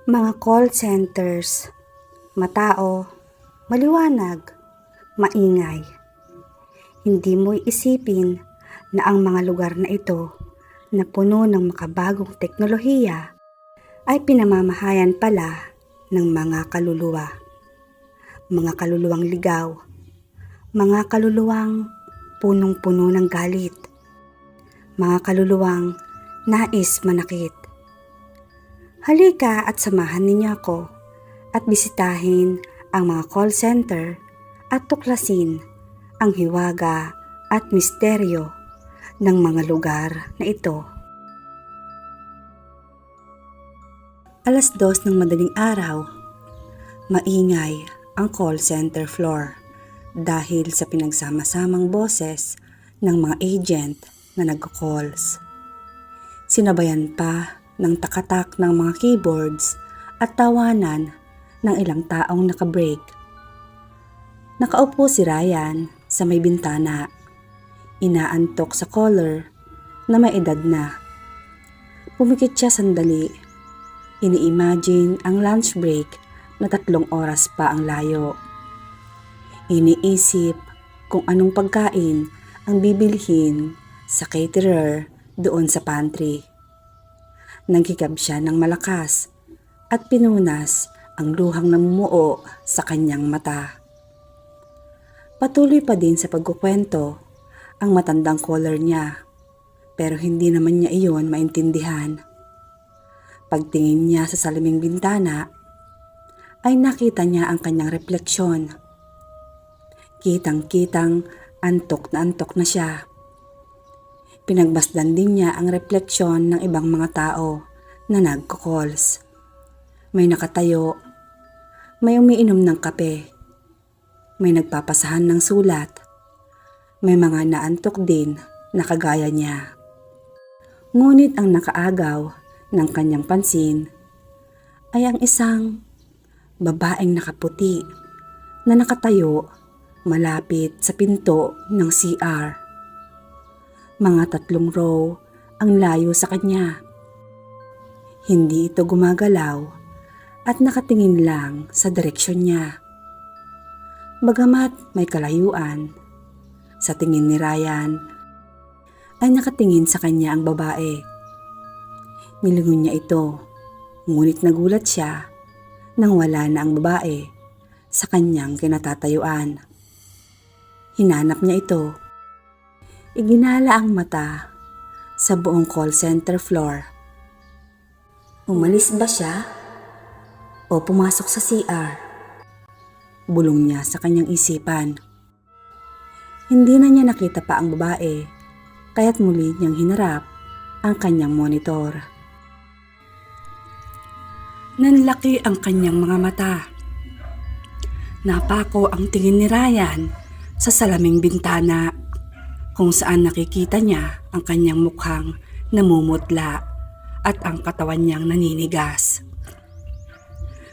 Mga call centers, matao, maliwanag, maingay. Hindi mo iisipin na ang mga lugar na ito na puno ng makabagong teknolohiya ay pinamamahayan pala ng mga kaluluwa. Mga kaluluwang ligaw, mga kaluluwang punong-puno ng galit, mga kaluluwang nais manakit. Halika at samahan ninyo ako at bisitahin ang mga call center at tuklasin ang hiwaga at misteryo ng mga lugar na ito. 2:00 ng madaling araw, maingay ang call center floor dahil sa pinagsama-samang boses ng mga agent na nagko-calls. Sinabayan pa ng takatak ng mga keyboards at tawanan ng ilang taong nakabreak. Nakaupo si Ryan sa may bintana, inaantok sa caller na may edad na. Pumikit siya sandali, ini-imagine ang lunch break na 3 oras pa ang layo. Iniisip kung anong pagkain ang bibilhin sa caterer doon sa pantry. Nagkikab siya ng malakas at pinunas ang luhang namumuo sa kanyang mata. Patuloy pa din sa pagkukwento ang matandang caller niya, pero hindi naman niya iyon maintindihan. Pagtingin niya sa salaming bintana, ay nakita niya ang kanyang refleksyon. Kitang-kitang antok na siya. Pinagbasdan din niya ang refleksyon ng ibang mga tao na nagko-calls. May nakatayo, may umiinom ng kape, may nagpapasahan ng sulat, may mga naantok din na kagaya niya. Ngunit ang nakaagaw ng kanyang pansin ay ang isang babaeng nakaputi na nakatayo malapit sa pinto ng CR. Mga 3 row ang layo sa kanya. Hindi ito gumagalaw at nakatingin lang sa direksyon niya. Bagamat may kalayuan, sa tingin ni Ryan ay nakatingin sa kanya ang babae. Nilingon niya ito, ngunit nagulat siya nang wala na ang babae sa kanyang kinatatayuan. Hinanap niya ito. Iginala ang mata sa buong call center floor. Umalis ba siya o pumasok sa CR? Bulong niya sa kanyang isipan. Hindi na niya nakita pa ang babae, kaya't muli niyang hinarap ang kanyang monitor. Nanlaki ang kanyang mga mata. Napako ang tingin ni Ryan sa salaming bintana, kung saan nakikita niya ang kanyang mukhang namumutla at ang katawan niyang naninigas.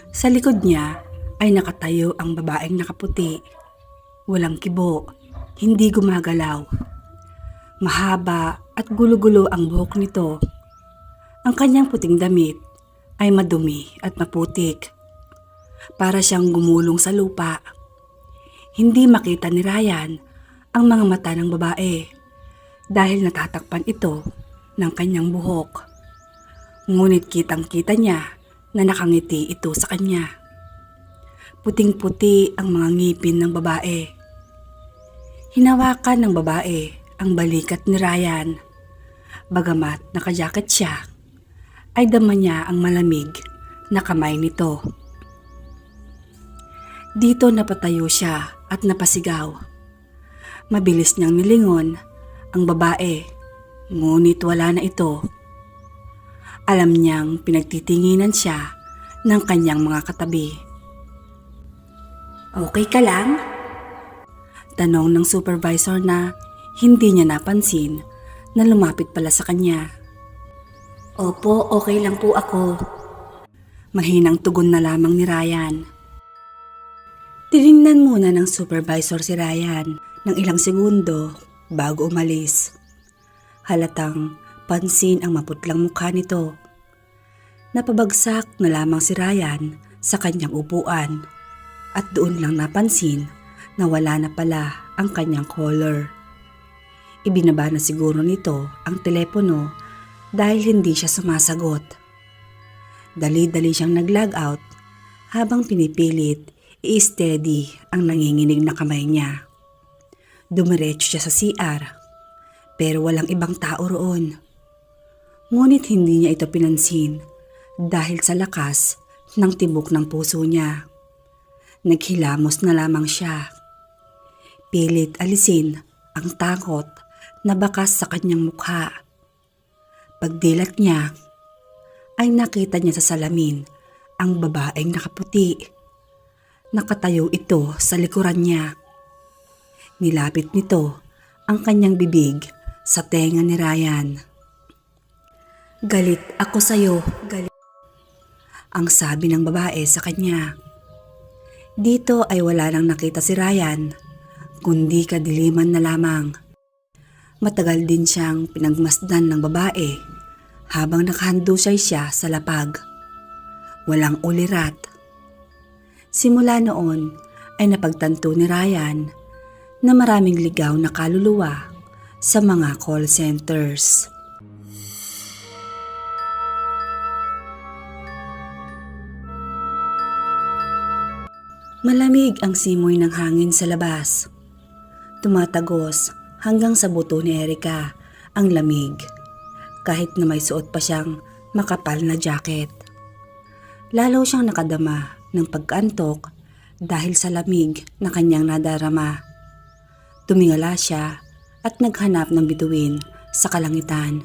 Sa likod niya ay nakatayo ang babaeng nakaputi. Walang kibo, hindi gumagalaw. Mahaba at gulo-gulo ang buhok nito. Ang kanyang puting damit ay madumi at maputik. Para siyang gumulong sa lupa. Hindi makita ni Ryan ang mga mata ng babae dahil natatakpan ito ng kanyang buhok. Ngunit kitang-kita niya na nakangiti ito sa kanya. Puting-puti ang mga ngipin ng babae. Hinawakan ng babae ang balikat ni Ryan. Bagamat nakajacket siya, ay dama niya ang malamig na kamay nito. Dito napatayo siya at napasigaw. Mabilis niyang nilingon ang babae, ngunit wala na ito. Alam niyang pinagtitinginan siya ng kanyang mga katabi. Okay ka lang? Tanong ng supervisor na hindi niya napansin na lumapit pala sa kanya. Opo, okay lang po ako. Mahinang tugon na lamang ni Ryan. Tinignan muna ng supervisor si Ryan ng ilang segundo bago umalis. Halatang pansin ang maputlang mukha nito. Napabagsak na lamang si Ryan sa kanyang upuan at doon lang napansin na wala na pala ang kanyang caller. Ibinaba na siguro nito ang telepono dahil hindi siya sumasagot. Dali-dali siyang nag-log out habang pinipilit i-steady ang nanginginig na kamay niya. Dumiretso siya sa CR pero walang ibang tao roon. Ngunit hindi niya ito pinansin dahil sa lakas ng tibok ng puso niya. Naghilamos na lamang siya. Pilit alisin ang takot na bakas sa kanyang mukha. Pagdilat niya ay nakita niya sa salamin ang babaeng nakaputi. Nakatayo ito sa likuran niya. Nilapit nito ang kanyang bibig sa tenga ni Ryan. "Galit ako sa'yo, galit," ang sabi ng babae sa kanya. Dito ay wala nang nakita si Ryan, kundi kadiliman na lamang. Matagal din siyang pinagmasdan ng babae habang nakahandusay siya sa lapag. Walang ulirat. Simula noon ay napagtanto ni Ryan na maraming ligaw na kaluluwa sa mga call centers. Malamig ang simoy ng hangin sa labas. Tumatagos hanggang sa buto ni Erica ang lamig kahit na may suot pa siyang makapal na jacket. Lalo siyang nakadama ng pagkaantok dahil sa lamig na kanyang nadarama. Tumingala siya at naghanap ng bituin sa kalangitan.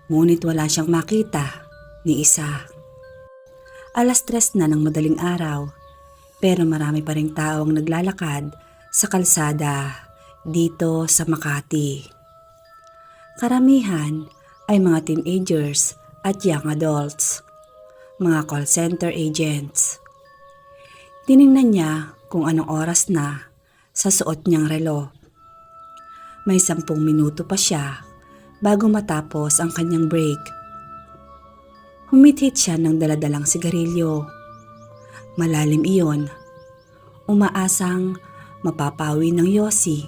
Ngunit wala siyang makita ni isa. 3:00 na ng madaling araw pero marami pa ring taong naglalakad sa kalsada dito sa Makati. Karamihan ay mga teenagers at young adults, mga call center agents. Tiningnan niya kung anong oras na sa suot niyang relo. May 10 minuto pa siya bago matapos ang kanyang break. Humithit siya ng daladalang sigarilyo. Malalim iyon. Umaasang mapapawi ng yosi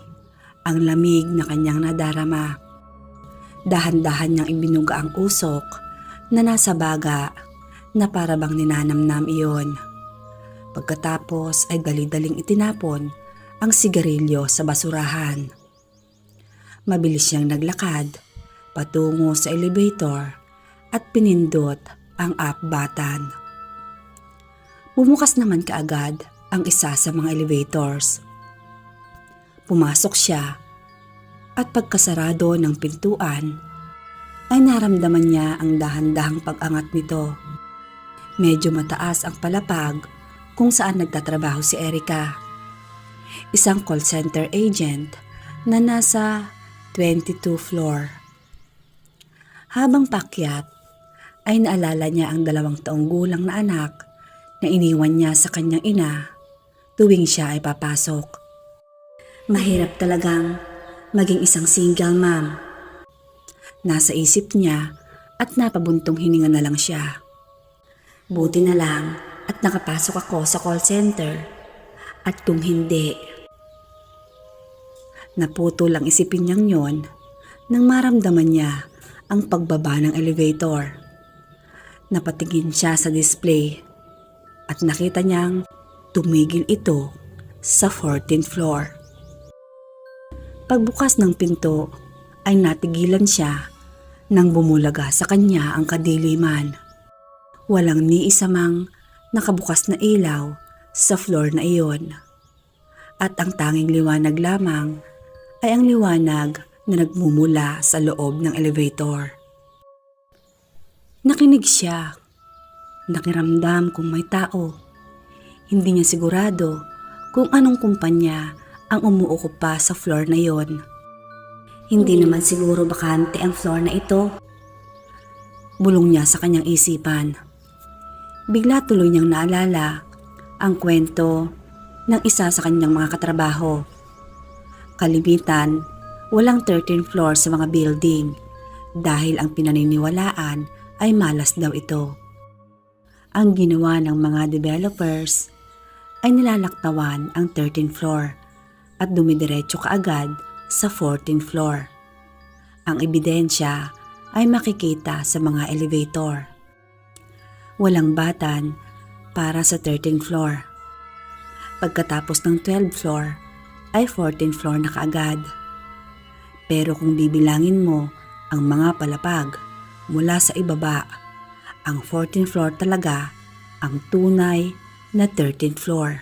ang lamig na kanyang nadarama. Dahan-dahan niyang ibinuga ang usok na nasa baga na para bang ninanamnam iyon. Pagkatapos ay dali-daling itinapon ang sigarilyo sa basurahan. Mabilis siyang naglakad patungo sa elevator at pinindot ang up button. Bumukas naman kaagad ang isa sa mga elevators. Pumasok siya at pagkasarado ng pintuan ay naramdaman niya ang dahan-dahang pag-angat nito. Medyo mataas ang palapag kung saan nagtatrabaho si Erica, isang call center agent na nasa 22 floor. Habang paakyat ay naalala niya ang 2 taong gulang na anak na iniwan niya sa kanyang ina tuwing siya ay papasok. Mahirap talagang maging isang single mom. Nasa isip niya at napabuntong hininga na lang siya. Buti na lang at nakapasok ako sa call center at kung hindi. Naputol ang isipin niyang yon nang maramdaman niya ang pagbaba ng elevator. Napatingin siya sa display at nakita niyang tumigil ito sa 14th floor. Pagbukas ng pinto ay natigilan siya nang bumulaga sa kanya ang kadiliman. Walang ni isa mang nakabukas na ilaw sa floor na iyon. At ang tanging liwanag lamang ay ang liwanag na nagmumula sa loob ng elevator. Nakinig siya. Nakiramdam kung may tao. Hindi niya sigurado kung anong kumpanya ang umuukupa sa floor na yon. Hindi naman siguro bakante ang floor na ito. Bulong niya sa kanyang isipan. Bigla tuloy niyang naalala ang kwento ng isa sa kanyang mga katrabaho. Kalimitan, walang 13th floor sa mga building dahil ang pinaniniwalaan ay malas daw ito. ang ginawa ng mga developers ay nilalaktawan ang 13th floor at dumidiretso kaagad sa 14th floor. Ang ebidensya ay makikita sa mga elevator. Walang batan para sa 13th floor. Pagkatapos ng 12th floor ay 14th floor na kaagad. Pero kung bibilangin mo ang mga palapag mula sa ibaba, ang 14th floor talaga ang tunay na 13th floor.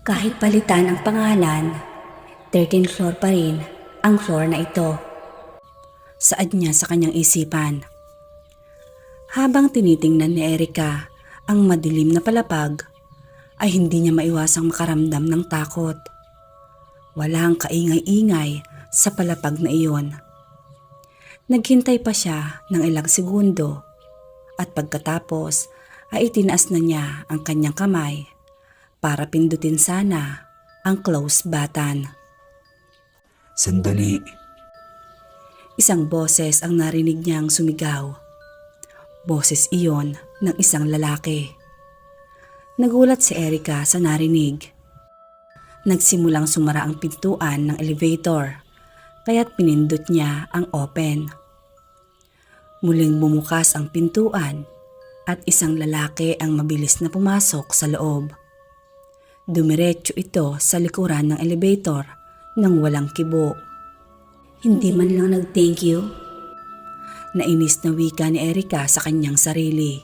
Kahit palitan ang pangalan, 13th floor pa rin ang floor na ito. Saad niya sa kanyang isipan. Habang tinitingnan ni Erica ang madilim na palapag, ay hindi niya maiwasang makaramdam ng takot. Walang kaingay-ingay sa palapag na iyon. Naghintay pa siya ng ilang segundo at pagkatapos ay itinaas na niya ang kanyang kamay para pindutin sana ang close button. Sandali. Isang boses ang narinig niyang sumigaw. Boses iyon ng isang lalaki. Nagulat si Erica sa narinig. Nagsimulang sumara ang pintuan ng elevator, kaya't pinindot niya ang open. Muling bumukas ang pintuan at isang lalaki ang mabilis na pumasok sa loob. Dumiretso ito sa likuran ng elevator nang walang kibo. Hindi man lang nag-thank you. Nainis na wika ni Erica sa kanyang sarili.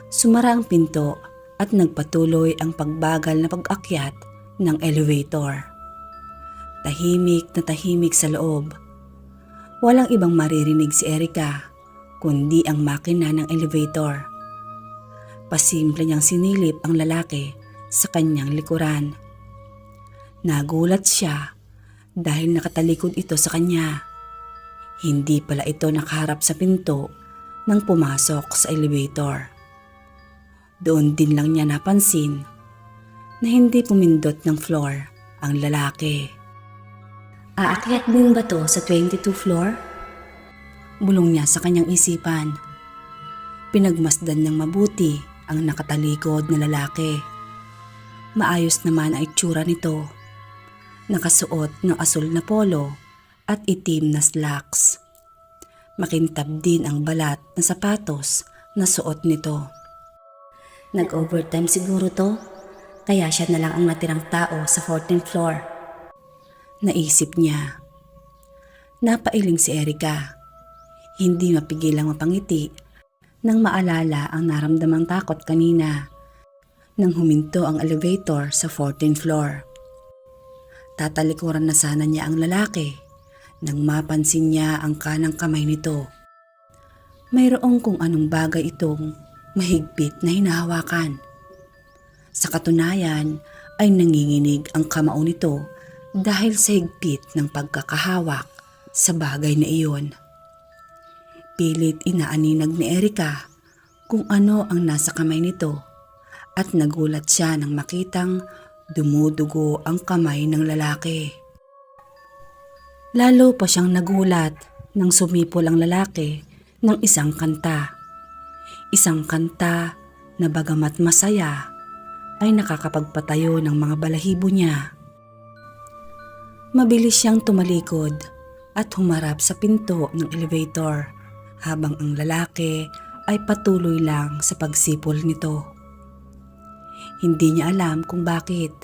Sumara ang pinto at nagpatuloy ang pagbagal na pag-akyat ng elevator. Tahimik na tahimik sa loob. Walang ibang maririnig si Erica kundi ang makina ng elevator. Pasimple niyang sinilip ang lalaki sa kanyang likuran. Nagulat siya dahil nakatalikod ito sa kanya. Hindi pala ito nakaharap sa pinto nang pumasok sa elevator. Doon din lang niya napansin na hindi pumindot ng floor ang lalaki. Aakyat din ba to sa 22 floor? Bulong niya sa kanyang isipan. Pinagmasdan niyang mabuti ang nakatalikod na lalaki. Maayos naman ang itsura nito. Nakasuot ng asul na polo at itim na slacks. Makintab din ang balat na sapatos na suot nito. Nag-overtime siguro to, kaya siya na lang ang natirang tao sa 14th floor. Naisip niya. Napailing si Erica. Hindi mapigilang mapangiti nang maalala ang naramdamang takot kanina nang huminto ang elevator sa 14th floor. Tatalikuran na sana niya ang lalaki nang mapansin niya ang kanang kamay nito. Mayroong kung anong bagay itong mahigpit na hinahawakan. Sa katunayan ay nanginginig ang kamao nito dahil sa higpit ng pagkakahawak sa bagay na iyon. Pilit inaaninag ni Erica kung ano ang nasa kamay nito at nagulat siya nang makitang dumudugo ang kamay ng lalaki. Lalo pa siyang nagulat nang sumipol ang lalaki ng isang kanta. Isang kanta na bagamat masaya ay nakakapagpatayo ng mga balahibo niya. Mabilis siyang tumalikod at humarap sa pinto ng elevator habang ang lalaki ay patuloy lang sa pagsipol nito. Hindi niya alam kung bakit,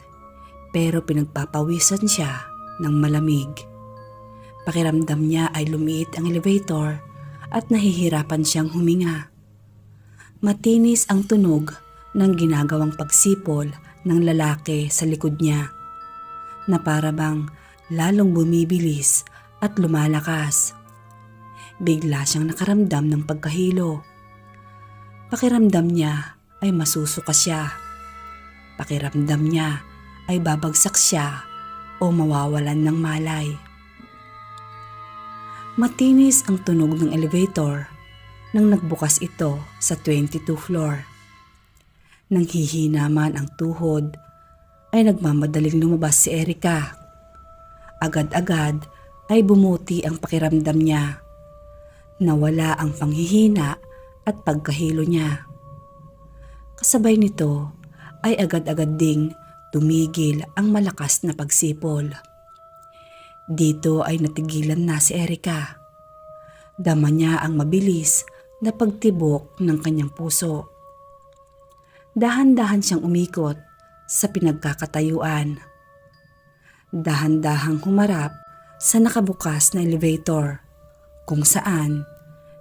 pero pinagpapawisan siya ng malamig. Pakiramdam niya ay lumiit ang elevator at nahihirapan siyang huminga. Matinis ang tunog ng ginagawang pagsipol ng lalaki sa likod niya, na para bang lalong bumibilis at lumalakas. Bigla siyang nakaramdam ng pagkahilo. Pakiramdam niya ay masusuka siya. Pakiramdam niya ay babagsak siya o mawawalan ng malay. Matinis ang tunog ng elevator nang nagbukas ito sa 22 floor. Nang hihina man ang tuhod, ay nagmamadaling lumabas si Erica. Agad-agad ay bumuti ang pakiramdam niya. Nawala ang panghihina at pagkahilo niya. Kasabay nito ay agad-agad ding tumigil ang malakas na pagsipol. Dito ay natigilan na si Erica. Dama niya ang mabilis na pagtibok ng kanyang puso. Dahan-dahan siyang umikot sa pinagkakatayuan. Dahan-dahang humarap sa nakabukas na elevator kung saan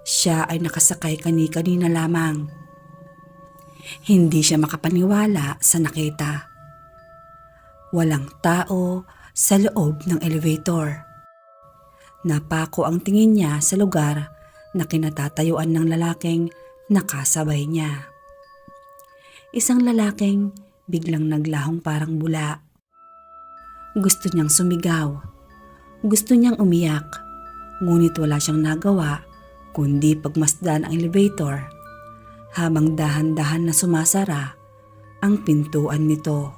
siya ay nakasakay kani-kanina lamang. Hindi siya makapaniwala sa nakita. Walang tao sa loob ng elevator. Napako ang tingin niya sa lugar na kinatatayuan ng lalaking nakasabay niya. Isang lalaking biglang naglahong parang bula. Gusto niyang sumigaw. Gusto niyang umiyak. Ngunit wala siyang nagawa kundi pagmasdan ang elevator habang dahan-dahan na sumasara ang pintuan nito.